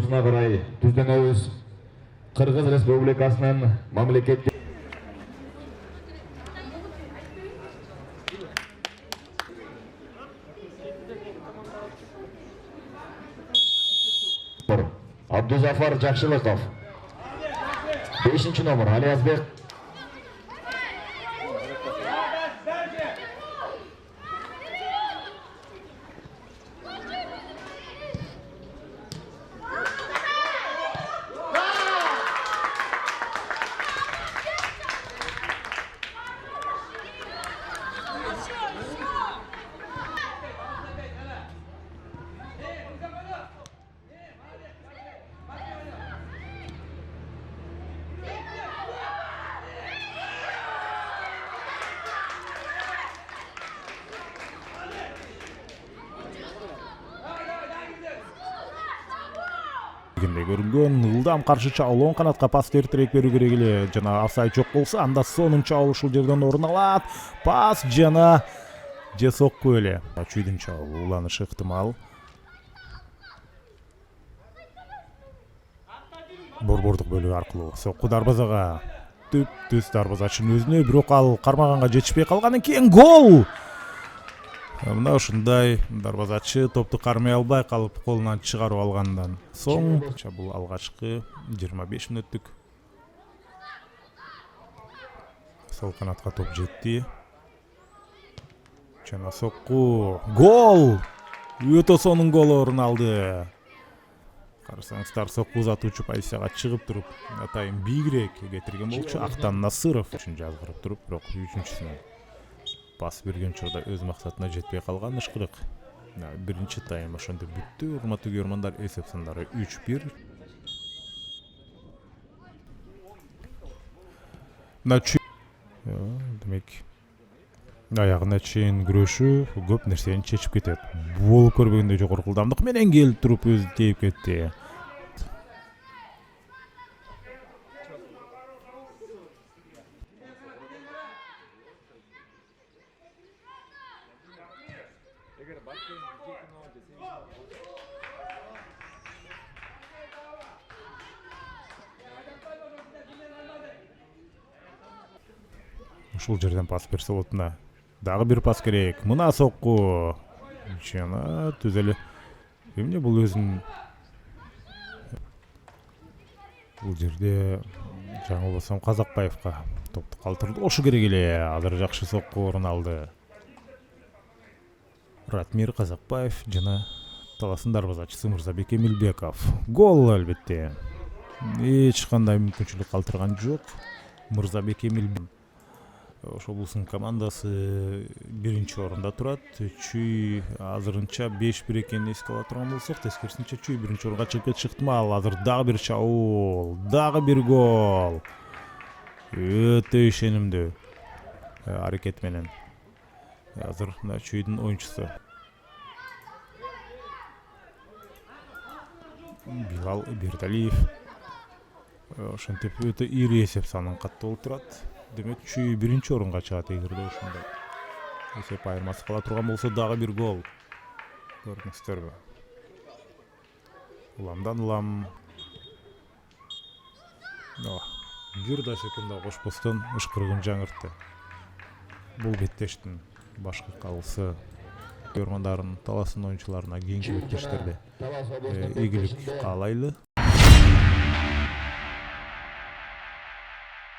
жолдорусуна карай түздөнөбүз. Кыргыз Республикасынын мамлекеттик Абдузафар Жакшылыков, 5-номер Алиязбек көрүнгөн ылдам каршы чабуул оң канатка пас эртерээк берүү керек эле. Жана офсайд жок болсо анда сонун чабуул ушул жерден орун алат. Пас жана же сокку эле. Чүйдүн чабуул уланышы ыктымал. Борбордук бөлүгү аркылуу сокку дарбазага. Түз дарбазачынын өзүнө, бирок ал кармаганга жетишпей калгандан кийин гол. Мына ушундай дарбазачы топту кармай албай калып колунан чыгарып алгандан соң бул алгачкы 25 мүнөттүк сол канатка топ жетти. Жана сокку гол! Өтө сонун гол орун алды. Карасаңыздар, сокку узатуучу позицияга чыгып туруп, атайын бийигирээк кетирген болчу. Актан Насыров үчүн жазгырып туруп, бирок үчүнчүсүнө пас берген учурда өз максатына жетпей калган Ышкырык. Биринчи тайм ошондо бүттү. Урматтуу көрөрмандар, эсеп сандары 3-1. Демек, аягына чейин күрөшүү көп нерсени чечип кетет. Болуп көрбөгөндөй жогорку ылдамдык менен келип туруп өзү тийип кетти. Ушул жерден пас берсе болот. Дагы бир пас керек. Мына сокку. Жана түз эле. Эмне бул өзүн бул жерде жаңы болсом Казакбаевка топту калтырды. Ошу керек эле. Азыр жакшы сокку орун алды. Ратмир Казакбаев жана таласын дарбазачысы Мырзабек Эмилбеков. Гол албетте. Эч кандай мүмкүнчүлүк калтырган жок. Мырзабек Эмилбеков Ошобулсун командасы биринчи орунда турат. Чүй азырынча 5-1 экенин эске ала турган болсок, тескерисинче Чүй биринчи орунга чыгып кетиши ыктымал. Азыр дагы бир чабуул, дагы бир гол. Өтө ишенимдүү аракет менен. Азыр мына Чүйдүн оюнчусу Билал Бердалиев ошентип өтө ири эсеп санын каттуу болуп турат. Демек Чүй биринчи орунга чыгат эгерде ошондой эсеп айырмасы кала турган болсо. Дагы бир гол. Көрдүңүздөрбү? Уламдан улам. Бир да секунда кошпостон Ышкырыгын жаңыртты. Бул беттештин башкы калысы көрөрмандардын таласын оюнчуларына кийинки беттештерде ийгилик каалайлы.